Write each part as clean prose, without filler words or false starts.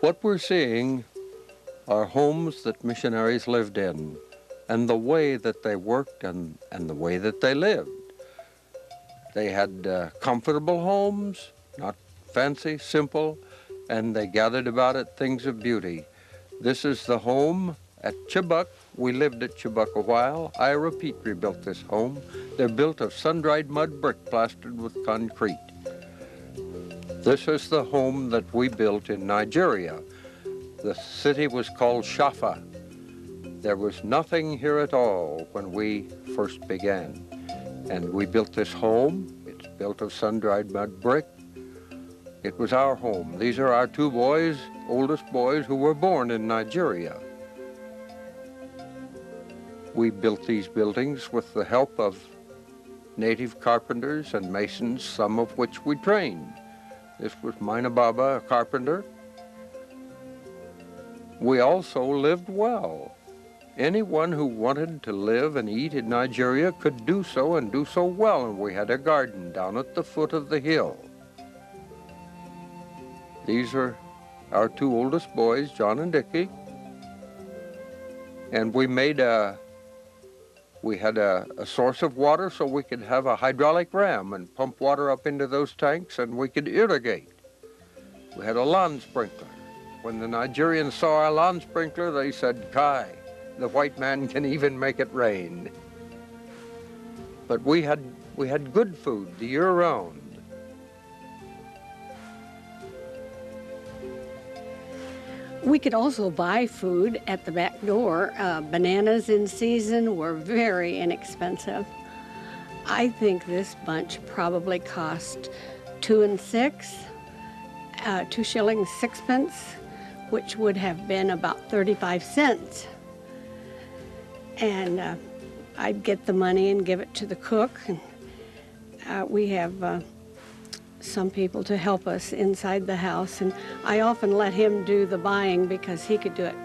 What we're seeing are homes that missionaries lived in, and the way that they worked and the way that they lived. They had comfortable homes, not fancy, simple, and they gathered about it things of beauty. This is the home at Chibok. We lived at Chibok a while. Ira Petrie built this home. They're built of sun-dried mud brick plastered with concrete. This is the home that we built in Nigeria. The city was called Shafa. There was nothing here at all when we first began. And we built this home. It's built of sun-dried mud brick. It was our home. These are our two boys, oldest boys, who were born in Nigeria. We built these buildings with the help of native carpenters and masons, some of which we trained. This was Mina Baba, a carpenter. We also lived well. Anyone who wanted to live and eat in Nigeria could do so and do so well, and we had a garden down at the foot of the hill. These are our two oldest boys, John and Dickie. And we had a source of water so we could have a hydraulic ram and pump water up into those tanks, and we could irrigate. We had a lawn sprinkler. When the Nigerians saw our lawn sprinkler, they said, "Kai, the white man can even make it rain." But we had good food the year round. We could also buy food at the back door. Bananas in season were very inexpensive. I think this bunch probably cost 2 6, 2 shillings 6 pence, which would have been about 35 cents. And I'd get the money and give it to the cook. And, we have some people to help us inside the house, and I often let him do the buying because he could do it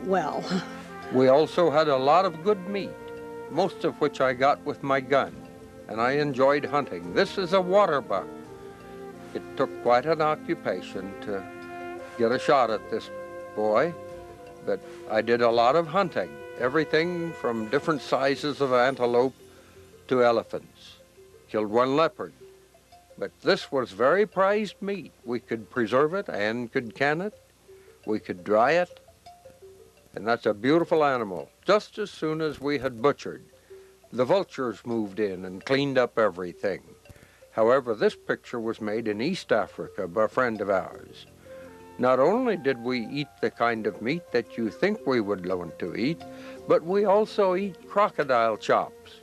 well. We also had a lot of good meat, most of which I got with my gun, and I enjoyed hunting. This is a water buck. It took quite an occupation to get a shot at this boy, but I did a lot of hunting, everything from different sizes of antelope to elephants. Killed one leopard. But this was very prized meat. We could preserve it and could can it. We could dry it. And that's a beautiful animal. Just as soon as we had butchered, the vultures moved in and cleaned up everything. However, this picture was made in East Africa by a friend of ours. Not only did we eat the kind of meat that you think we would learn to eat, but we also eat crocodile chops.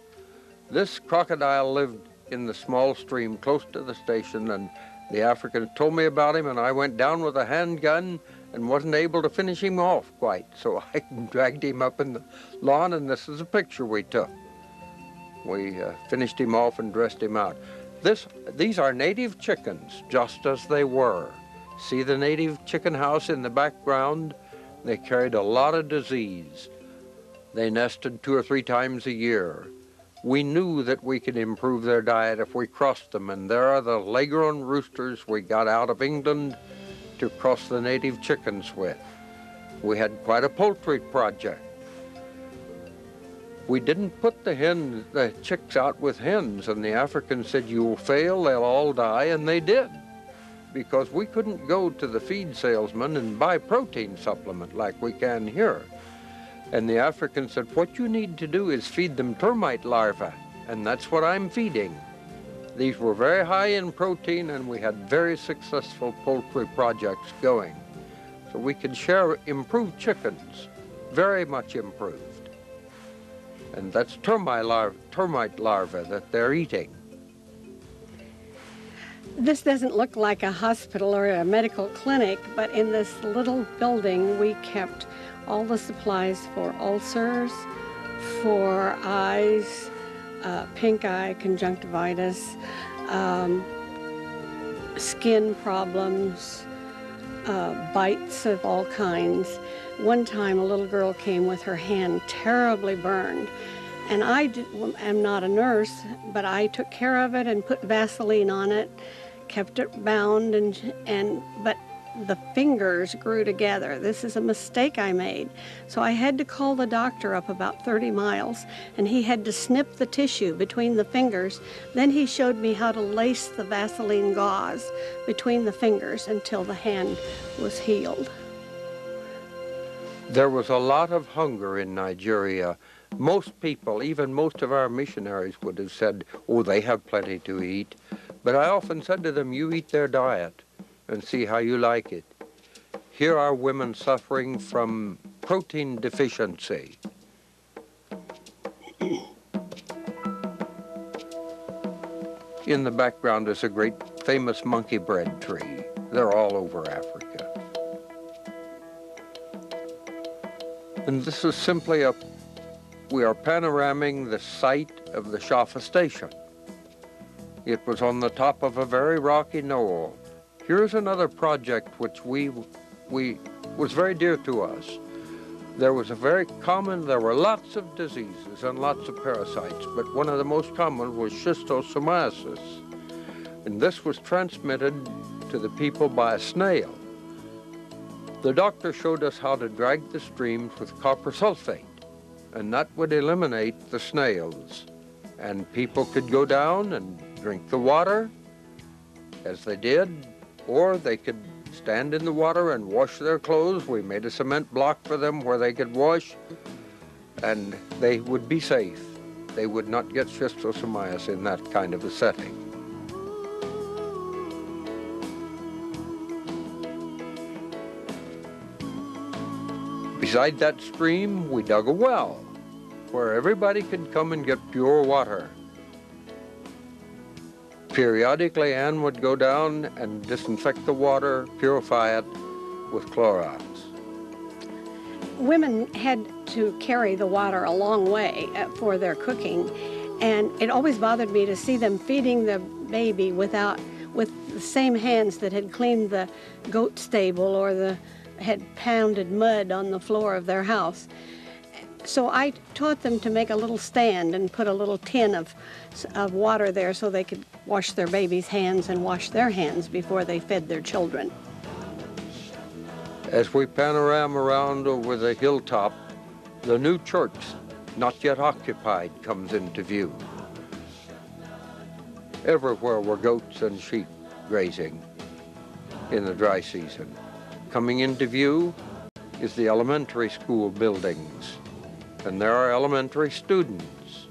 This crocodile lived in the small stream close to the station, and the African told me about him, and I went down with a handgun and wasn't able to finish him off quite, so I dragged him up in the lawn, and this is a picture we took. We finished him off and dressed him out. These are native chickens, just as they were. See the native chicken house in the background? They carried a lot of disease. They nested 2 or 3 times a year. We knew that we could improve their diet if we crossed them, and there are the Leghorn roosters we got out of England to cross the native chickens with. We had quite a poultry project. We didn't put the chicks out with hens, and the Africans said, "You'll fail, they'll all die," and they did, because we couldn't go to the feed salesman and buy protein supplement like we can here. And the African said, "What you need to do is feed them termite larvae," and that's what I'm feeding. These were very high in protein, and we had very successful poultry projects going. So we could share improved chickens, very much improved. And that's termite larvae that they're eating. This doesn't look like a hospital or a medical clinic, but in this little building we kept all the supplies for ulcers, for eyes, pink eye, conjunctivitis, skin problems, bites of all kinds. One time a little girl came with her hand terribly burned, and I am not a nurse, but I took care of it and put Vaseline on it, kept it bound, but the fingers grew together. This is a mistake I made. So I had to call the doctor up about 30 miles, and he had to snip the tissue between the fingers. Then he showed me how to lace the Vaseline gauze between the fingers until the hand was healed. There was a lot of hunger in Nigeria. Most people, even most of our missionaries, would have said, oh, they have plenty to eat. But I often said to them, you eat their diet and see how you like it. Here are women suffering from protein deficiency. In the background is a great famous monkey bread tree. They're all over Africa. And this is simply we are panoraming the site of the Shafa station. It was on the top of a very rocky knoll. Here's another project which was very dear to us. There were lots of diseases and lots of parasites, but one of the most common was schistosomiasis. And this was transmitted to the people by a snail. The doctor showed us how to drag the streams with copper sulfate, and that would eliminate the snails. And people could go down and drink the water, as they did, or they could stand in the water and wash their clothes. We made a cement block for them where they could wash, and they would be safe. They would not get schistosomiasis in that kind of a setting. Beside that stream, we dug a well where everybody could come and get pure water. Periodically, Anne would go down and disinfect the water, purify it with Clorox. Women had to carry the water a long way for their cooking, and it always bothered me to see them feeding the baby with the same hands that had cleaned the goat stable or had pounded mud on the floor of their house. So I taught them to make a little stand and put a little tin of water there so they could wash their baby's hands and wash their hands before they fed their children. As we panorama around over the hilltop, the new church, not yet occupied, comes into view. Everywhere were goats and sheep grazing in the dry season. Coming into view is the elementary school buildings, and there are elementary students.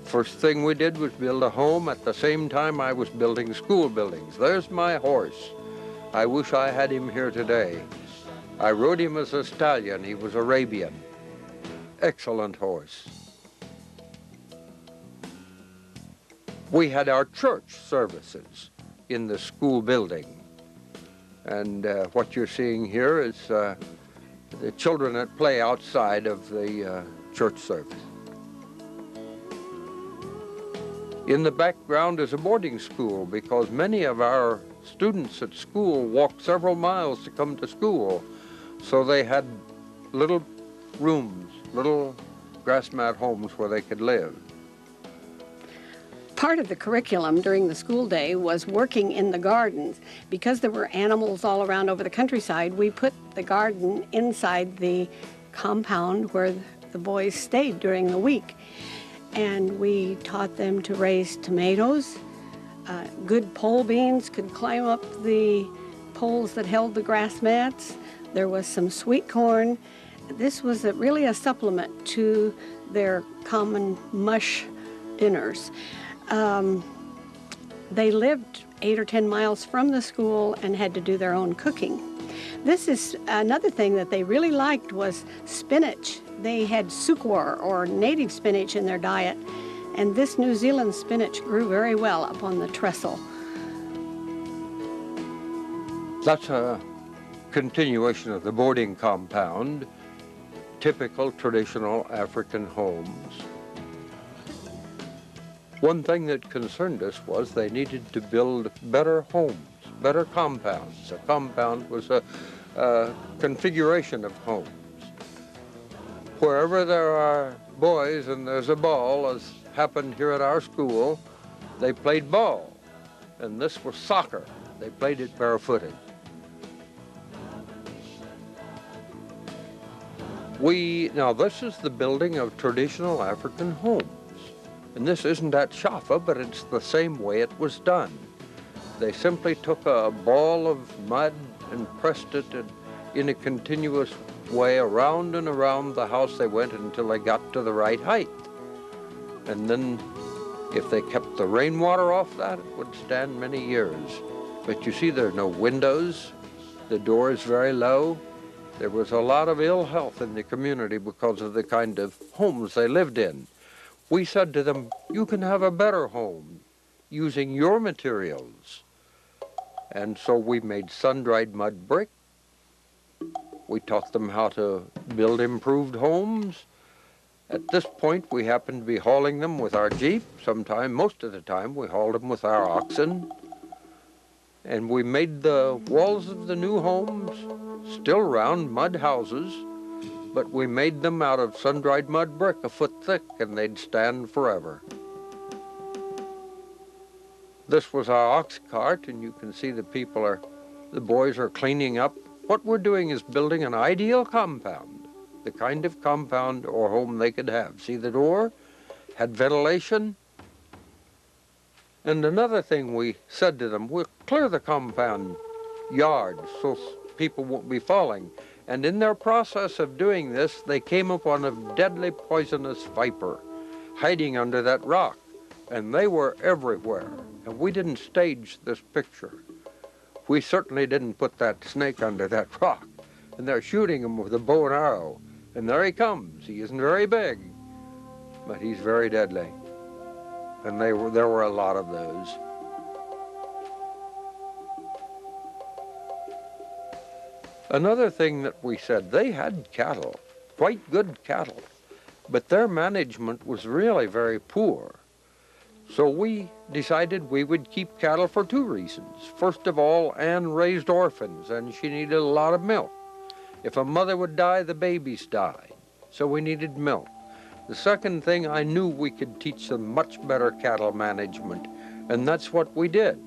First thing we did was build a home. At the same time, I was building school buildings. There's my horse. I wish I had him here today. I rode him as a stallion. He was Arabian. Excellent horse. We had our church services in the school building. And what you're seeing here is the children at play outside of the church service. In the background is a boarding school because many of our students at school walked several miles to come to school. So they had little rooms, little grass mat homes where they could live. Part of the curriculum during the school day was working in the gardens. Because there were animals all around over the countryside, we put the garden inside the compound where the boys stayed during the week. And we taught them to raise tomatoes. Good pole beans could climb up the poles that held the grass mats. There was some sweet corn. This was really a supplement to their common mush dinners. They lived 8 or 10 miles from the school and had to do their own cooking. This is another thing that they really liked was spinach. They had sukwar or native spinach in their diet, and this New Zealand spinach grew very well up on the trestle. That's a continuation of the boarding compound, typical traditional African homes. One thing that concerned us was they needed to build better homes, better compounds. A compound was a configuration of homes. Wherever there are boys and there's a ball, as happened here at our school, they played ball. And this was soccer. They played it barefooted. Now this is the building of traditional African homes. And this isn't at Shafa, but it's the same way it was done. They simply took a ball of mud and pressed it in a continuous way around and around the house they went until they got to the right height. And then if they kept the rainwater off that, it would stand many years. But you see, there are no windows. The door is very low. There was a lot of ill health in the community because of the kind of homes they lived in. We said to them, you can have a better home using your materials. And so we made sun-dried mud brick. We taught them how to build improved homes. At this point, we happened to be hauling them with our Jeep. Most of the time, we hauled them with our oxen. And we made the walls of the new homes still round mud houses, but we made them out of sun-dried mud brick a foot thick, and they'd stand forever. This was our ox cart, and you can see the boys are cleaning up. What we're doing is building an ideal compound, the kind of compound or home they could have. See, the door had ventilation. And another thing we said to them, we'll clear the compound yard so people won't be falling. And in their process of doing this, they came upon a deadly poisonous viper hiding under that rock. And they were everywhere. And we didn't stage this picture. We certainly didn't put that snake under that rock. And they're shooting him with a bow and arrow. And there he comes. He isn't very big, but he's very deadly. And there were a lot of those. Another thing that we said, they had cattle, quite good cattle, but their management was really very poor. So we decided we would keep cattle for two reasons. First of all, Anne raised orphans, and she needed a lot of milk. If a mother would die, the babies died, so we needed milk. The second thing, I knew we could teach them much better cattle management, and that's what we did.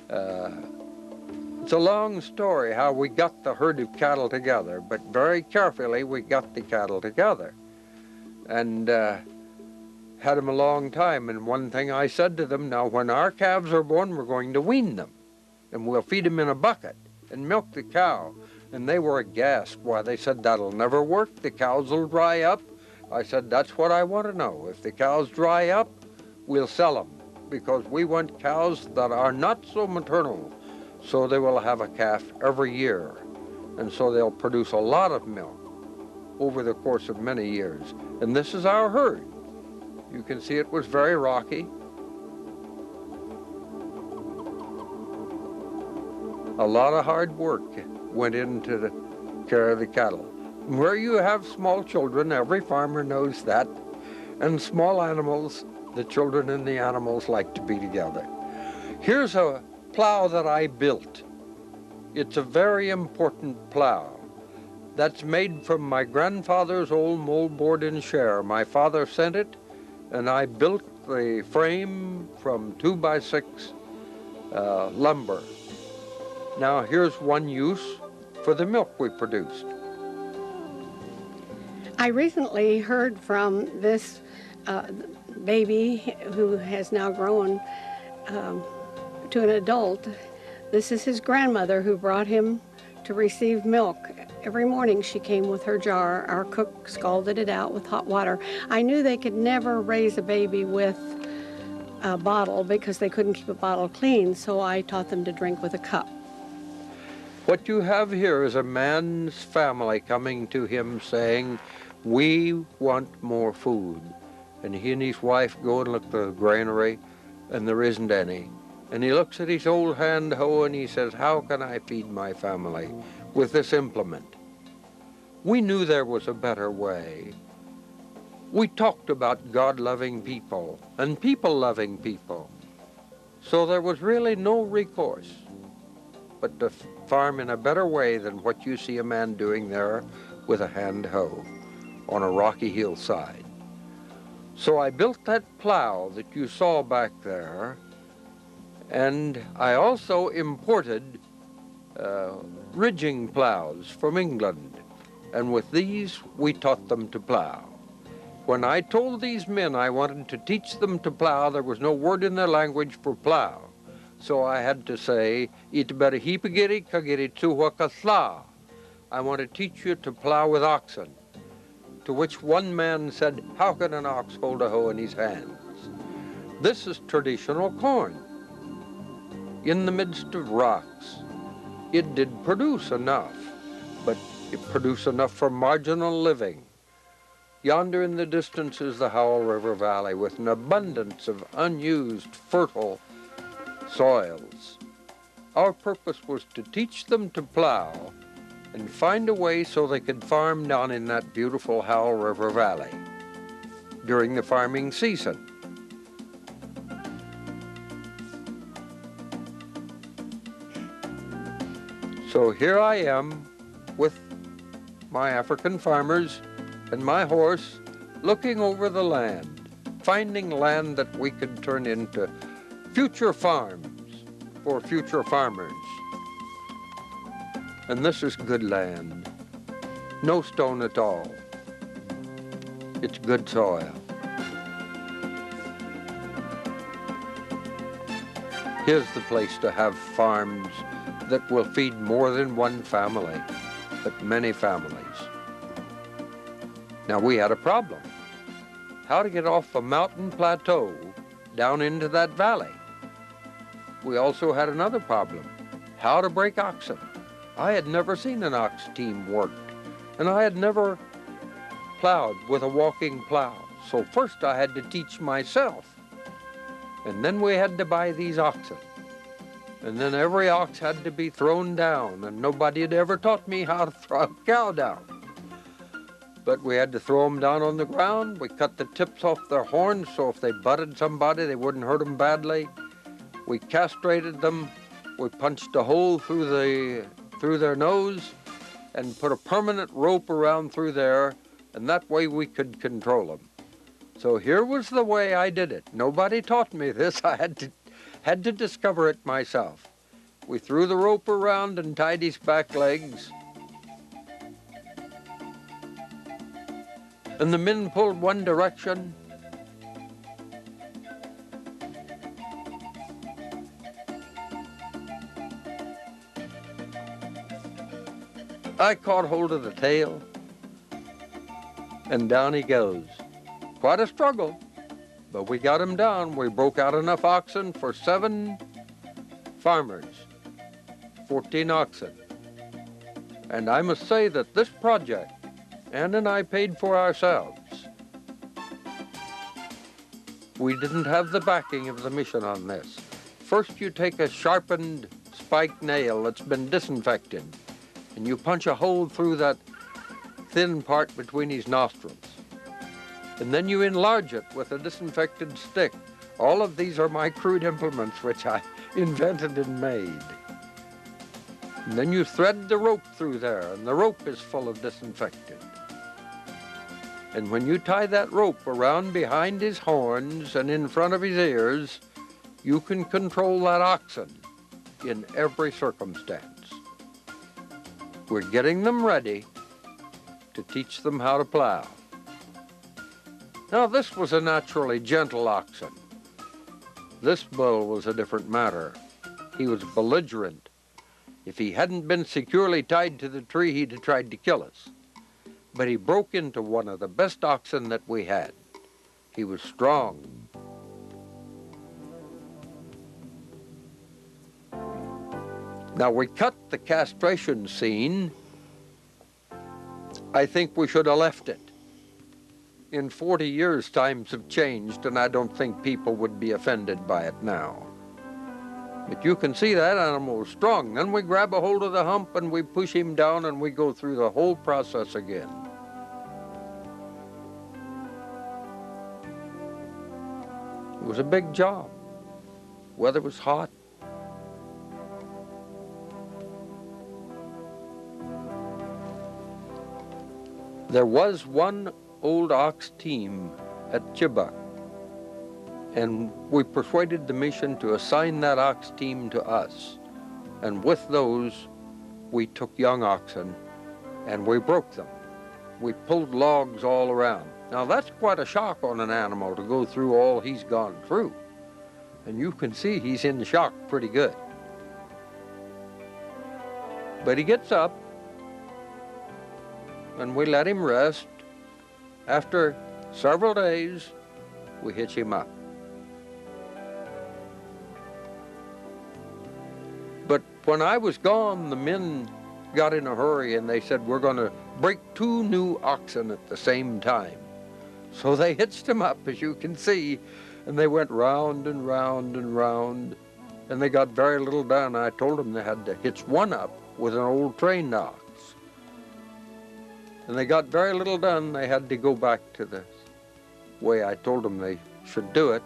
It's a long story how we got the herd of cattle together, but very carefully we got the cattle together and had them a long time. And one thing I said to them, now when our calves are born, we're going to wean them, and we'll feed them in a bucket and milk the cow. And they were aghast. Why, they said, that'll never work. The cows will dry up. I said, that's what I want to know. If the cows dry up, we'll sell them, because we want cows that are not so maternal, so they will have a calf every year. And so they'll produce a lot of milk over the course of many years. And this is our herd. You can see it was very rocky. A lot of hard work went into the care of the cattle. Where you have small children, every farmer knows that, and small animals, the children and the animals like to be together. Here's a plow that I built. It's a very important plow. That's made from my grandfather's old moldboard and share. My father sent it, and I built the frame from 2x6 lumber. Now here's one use for the milk we produced. I recently heard from this baby who has now grown to an adult. This is his grandmother who brought him to receive milk. Every morning she came with her jar. Our cook scalded it out with hot water. I knew they could never raise a baby with a bottle because they couldn't keep a bottle clean, so I taught them to drink with a cup. What you have here is a man's family coming to him saying, we want more food. And he and his wife go and look at the granary, and there isn't any. And he looks at his old hand hoe and he says, how can I feed my family with this implement? We knew there was a better way. We talked about God-loving people and people-loving people. So there was really no recourse but to farm in a better way than what you see a man doing there with a hand hoe on a rocky hillside. So I built that plow that you saw back there, and I also imported ridging plows from England. and with these we taught them to plow. When I told these men I wanted to teach them to plow, there was no word in their language for plow. So I had to say, "Itberhipagiri kagiri tuwakatla." I want to teach you to plow with oxen. To which one man said, "How can an ox hold a hoe in his hands?" This is traditional corn. In the midst of rocks, it did produce enough, but it produced enough for marginal living. Yonder in the distance is the Howell River Valley with an abundance of unused, fertile soils. Our purpose was to teach them to plow and find a way so they could farm down in that beautiful Howell River Valley during the farming season. So here I am with my African farmers and my horse looking over the land, finding land that we could turn into future farms for future farmers. And this is good land. No stone at all. It's good soil. Here's the place to have farms that will feed more than one family, but many families. Now we had a problem. How to get off a mountain plateau down into that valley. We also had another problem. How to break oxen. I had never seen an ox team work, and I had never plowed with a walking plow. So first I had to teach myself. And then we had to buy these oxen. And then every ox had to be thrown down, and nobody had ever taught me how to throw a cow down. But we had to throw them down on the ground. We cut the tips off their horns so if they butted somebody, they wouldn't hurt them badly. We castrated them. We punched a hole through their nose and put a permanent rope around through there, and that way we could control them. So here was the way I did it. Nobody taught me this. I had to discover it myself. We threw the rope around and tied his back legs, and the men pulled one direction, I caught hold of the tail, and down he goes. Quite a struggle, but we got him down. We broke out enough oxen for 7 farmers, 14 oxen. And I must say that this project, Ann and I paid for ourselves. We didn't have the backing of the mission on this. First you take a sharpened spiked nail that's been disinfected, and you punch a hole through that thin part between his nostrils. And then you enlarge it with a disinfected stick. All of these are my crude implements which I invented and made. And then you thread the rope through there, and the rope is full of disinfectant. And when you tie that rope around behind his horns and in front of his ears, you can control that oxen in every circumstance. We're getting them ready to teach them how to plow. Now this was a naturally gentle oxen. This bull was a different matter. He was belligerent. If he hadn't been securely tied to the tree, he'd have tried to kill us. But he broke into one of the best oxen that we had. He was strong. Now we cut the castration scene. I think we should have left it. In 40 years, times have changed, and I don't think people would be offended by it now. But you can see that animal was strong. Then we grab a hold of the hump and we push him down and we go through the whole process again. It was a big job. Weather was hot. There was one old ox team at Chibok, and we persuaded the mission to assign that ox team to us. And with those, we took young oxen and we broke them. We pulled logs all around. Now that's quite a shock on an animal to go through all he's gone through. And you can see he's in shock pretty good. But he gets up, and we let him rest. After several days, we hitch him up. But when I was gone, the men got in a hurry and they said, we're going to break 2 new oxen at the same time. So they hitched him up, as you can see, and they went round and round and round, and they got very little done. I told them they had to hitch one up with an old trained ox. And they got very little done. They had to go back to the way I told them they should do it,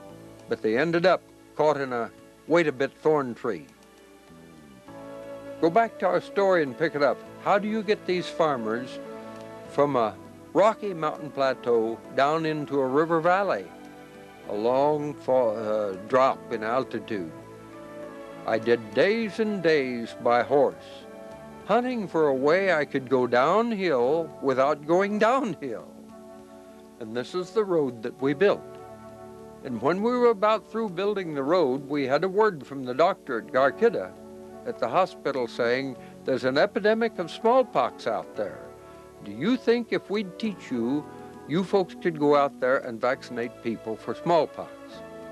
but they ended up caught in a wait-a-bit thorn tree. Go back to our story and pick it up. How do you get these farmers from a rocky mountain plateau down into a river valley, a long drop in altitude? I did days and days by horse, hunting for a way I could go downhill without going downhill. And this is the road that we built. And when we were about through building the road, we had a word from the doctor at Garkida at the hospital saying, there's an epidemic of smallpox out there. Do you think if we'd teach you, you folks could go out there and vaccinate people for smallpox?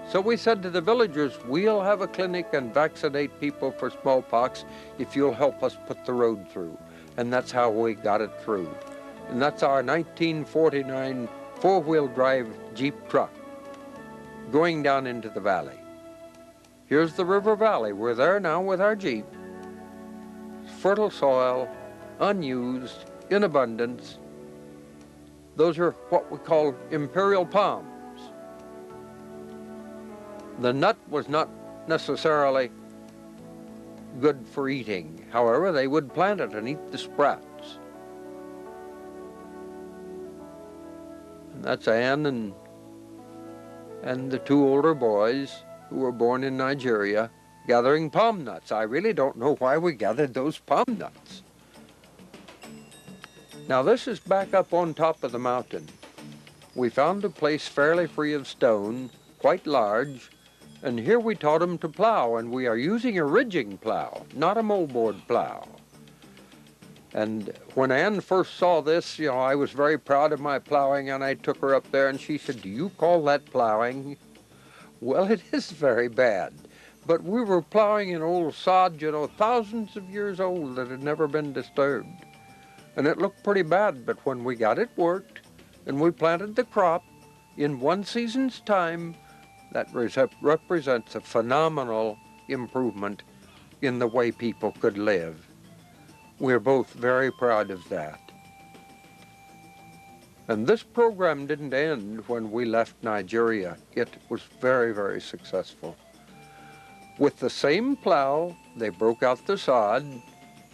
So we said to the villagers, we'll have a clinic and vaccinate people for smallpox if you'll help us put the road through. And that's how we got it through. And that's our 1949 four-wheel drive Jeep truck going down into the valley. Here's the river valley. We're there now with our Jeep. Fertile soil, unused, in abundance. Those are what we call imperial palms. The nut was not necessarily good for eating. However, they would plant it and eat the sprouts. And that's Ann and the 2 older boys who were born in Nigeria gathering palm nuts. I really don't know why we gathered those palm nuts. Now this is back up on top of the mountain. We found a place fairly free of stone, quite large, and here we taught them to plow, and we are using a ridging plow, not a moldboard plow. And when Ann first saw this, I was very proud of my plowing, and I took her up there and she said, do you call that plowing? Well, it is very bad. But we were plowing in old sod, thousands of years old that had never been disturbed. And it looked pretty bad, but when we got it worked and we planted the crop in 1 season's time, that represents a phenomenal improvement in the way people could live. We're both very proud of that. And this program didn't end when we left Nigeria. It was very, very successful. With the same plow, they broke out the sod,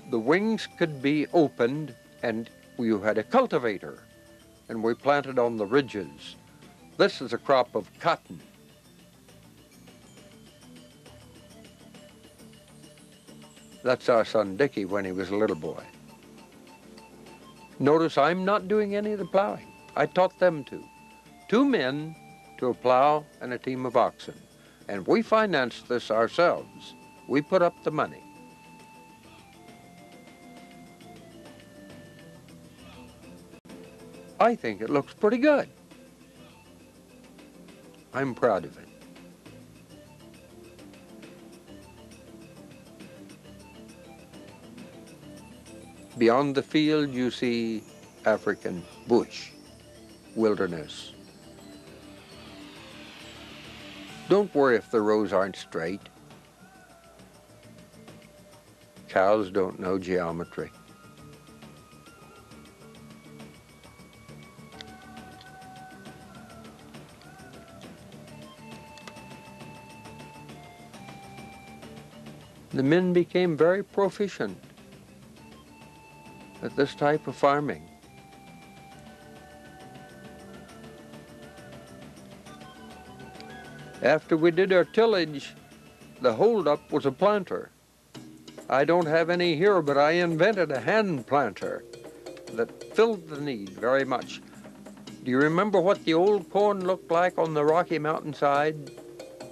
the wings could be opened, and you had a cultivator, and we planted on the ridges. This is a crop of cotton. That's our son Dickie when he was a little boy. Notice I'm not doing any of the plowing. I taught them to. 2 men to a plow and a team of oxen. And we financed this ourselves. We put up the money. I think it looks pretty good. I'm proud of it. Beyond the field, you see African bush, wilderness. Don't worry if the rows aren't straight. Cows don't know geometry. The men became very proficient at this type of farming. After we did our tillage, the holdup was a planter. I don't have any here, but I invented a hand planter. that filled the need very much. Do you remember what the old corn looked like on the Rocky Mountainside?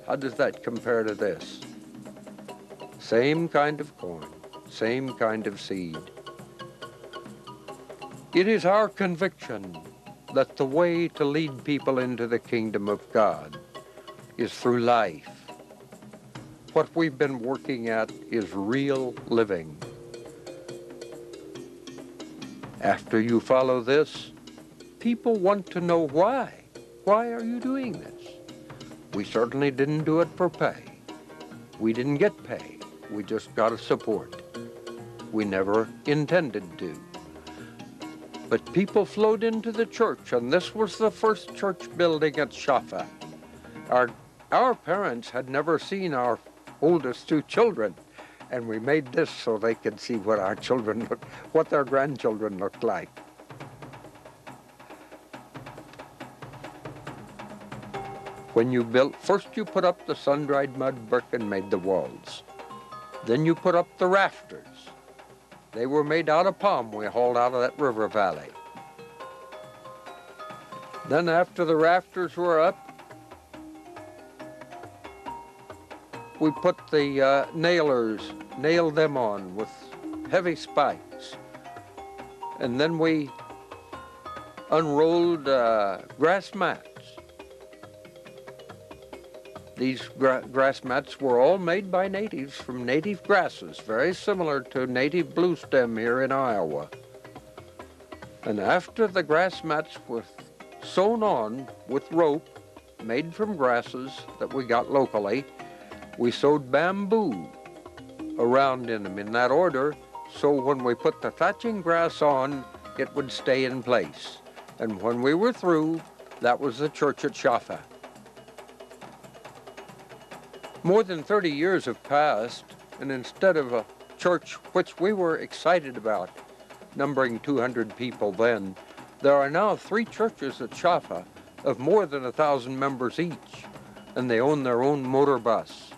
How does that compare to this? Same kind of corn, same kind of seed. It is our conviction that the way to lead people into the kingdom of God is through life. What we've been working at is real living. After you follow this, people want to know why. Why are you doing this? We certainly didn't do it for pay. We didn't get pay. We just got a support. We never intended to. But people flowed into the church, and this was the first church building at Shafa. Our parents had never seen our oldest two children, and we made this so they could see what our children looked, what their grandchildren looked like. When you built, first you put up the sun-dried mud brick and made the walls. Then you put up the rafters. They were made out of palm we hauled out of that river valley. Then after the rafters were up, we put the nailed them on with heavy spikes. And then we unrolled grass mats. These grass mats were all made by natives from native grasses, very similar to native blue stem here in Iowa. And after the grass mats were sewn on with rope made from grasses that we got locally, we sewed bamboo around in them in that order, so when we put the thatching grass on, it would stay in place. And when we were through, that was the church at Shafa. More than 30 years have passed, and instead of a church which we were excited about, numbering 200 people then, there are now 3 churches at Shafa of more than 1,000 members each, and they own their own motor bus.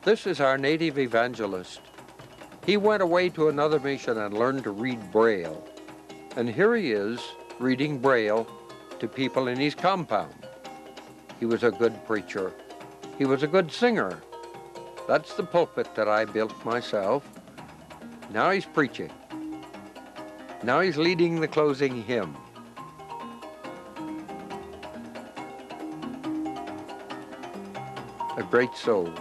This is our native evangelist. He went away to another mission and learned to read Braille. And here he is reading Braille to people in his compound. He was a good preacher. He was a good singer. That's the pulpit that I built myself. Now he's preaching. Now he's leading the closing hymn. A great soul,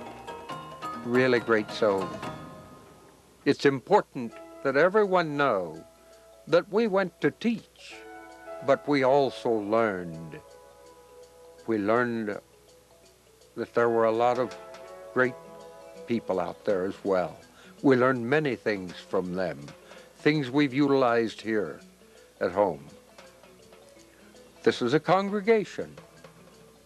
really great soul. It's important that everyone know that we went to teach, but we also learned. We learned that there were a lot of great people out there as well. We learned many things from them, things we've utilized here at home. This is a congregation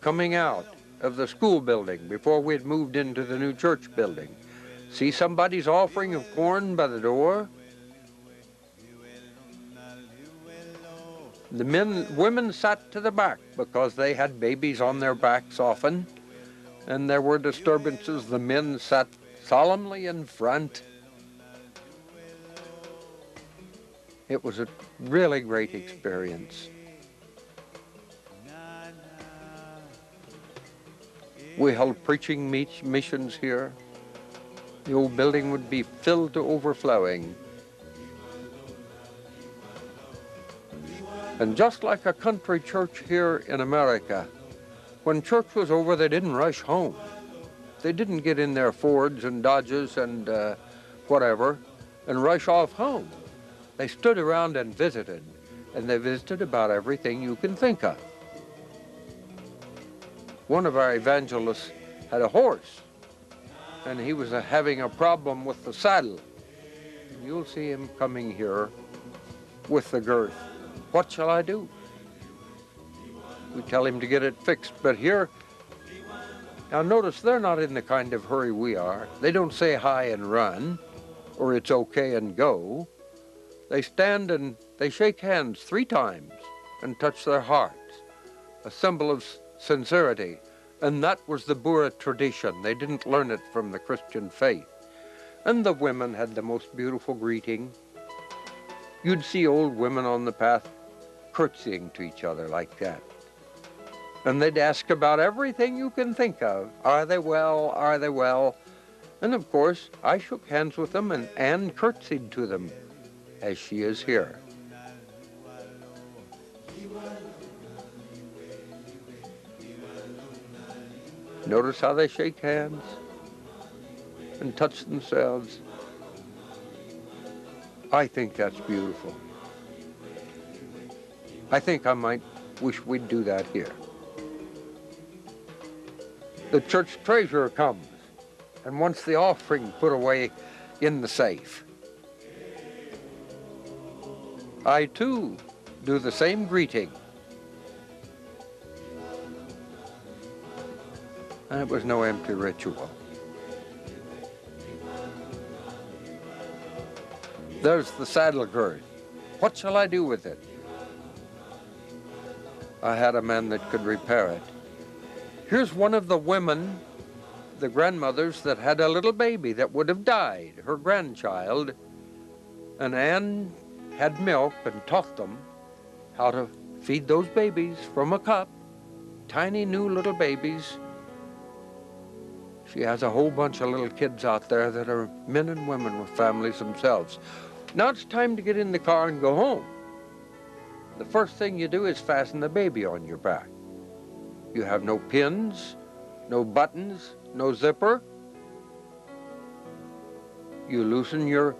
coming out of the school building before we had moved into the new church building. See somebody's offering of corn by the door? The women sat to the back because they had babies on their backs often, and there were disturbances. The men sat solemnly in front. It was a really great experience. We held preaching missions here. The old building would be filled to overflowing. And just like a country church here in America, when church was over, they didn't rush home. They didn't get in their Fords and Dodges and whatever and rush off home. They stood around and visited, and they visited about everything you can think of. One of our evangelists had a horse, and he was having a problem with the saddle. You'll see him coming here with the girth. What shall I do? We tell him to get it fixed, but here, now notice they're not in the kind of hurry we are. They don't say hi and run, or it's okay and go. They stand and they shake hands 3 times and touch their hearts, a symbol of sincerity. And that was the Boer tradition. They didn't learn it from the Christian faith. And the women had the most beautiful greeting. You'd see old women on the path curtsying to each other like that. And they'd ask about everything you can think of. Are they well? Are they well? And of course, I shook hands with them, and Anne curtsied to them, as she is here. Notice how they shake hands and touch themselves. I think that's beautiful. I think I might wish we'd do that here. The church treasurer comes and wants the offering put away in the safe. I too do the same greeting. And it was no empty ritual. There's the saddle girth. What shall I do with it? I had a man that could repair it. Here's one of the women, the grandmothers, that had a little baby that would have died, her grandchild. And Anne had milk and taught them how to feed those babies from a cup, tiny new little babies. She has a whole bunch of little kids out there that are men and women with families themselves. Now it's time to get in the car and go home. The first thing you do is fasten the baby on your back. You have no pins, no buttons, no zipper. You loosen your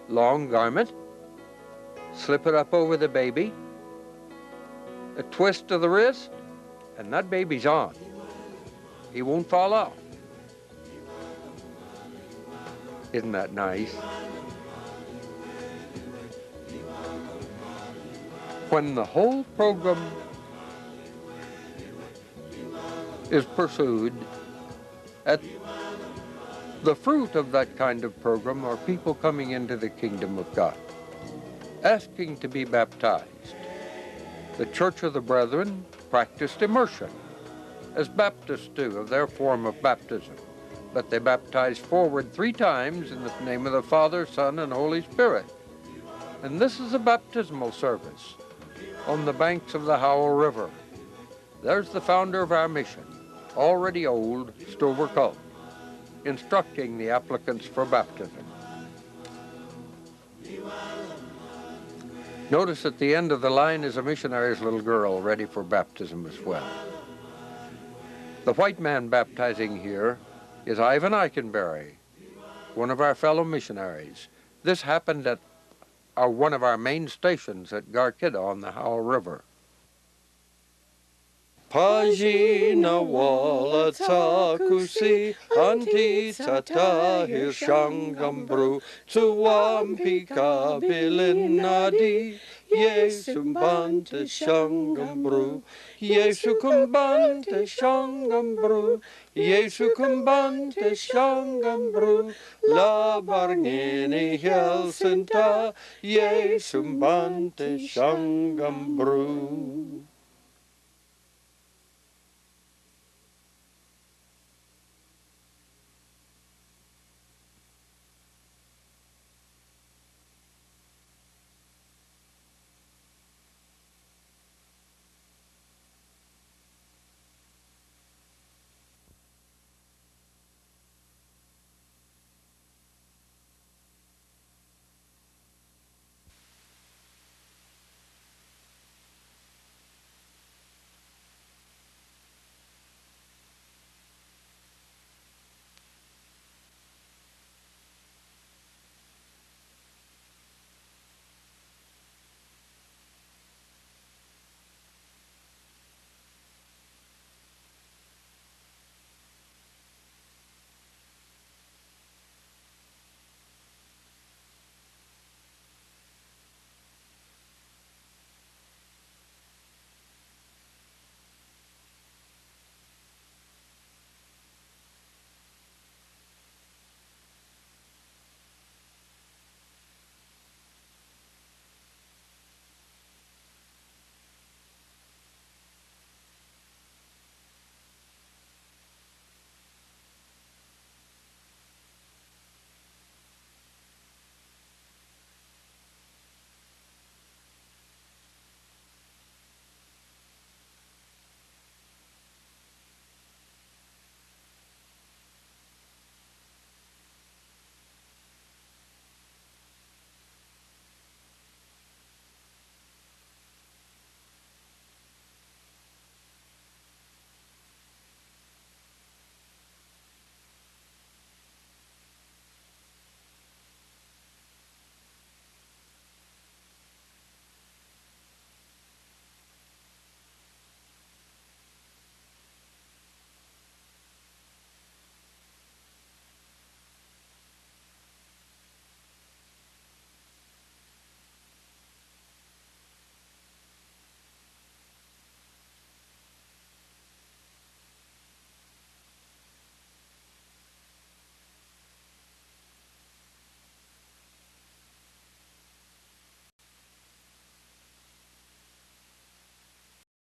long garment, slip it up over the baby, a twist of the wrist, and that baby's on. He won't fall off. Isn't that nice? When the whole program is pursued, at the fruit of that kind of program are people coming into the kingdom of God, asking to be baptized. The Church of the Brethren practiced immersion, as Baptists do of their form of baptism, but they baptized forward 3 times in the name of the Father, Son, and Holy Spirit. And this is a baptismal service on the banks of the Howell River. There's the founder of our mission, already old, Stover Culp, instructing the applicants for baptism. Notice at the end of the line is a missionary's little girl ready for baptism as well. The white man baptizing here is Ivan Eikenberry, one of our fellow missionaries. This happened at one of our main stations at Garkida on the Howell River. Pajina wala takusi anti tata hirshangambru tuwampika bilinadi Yesumbante shangambru Yesukumbante shangambru Yesukumbante shangambru La barngini helsinta Yesumbante shangambru.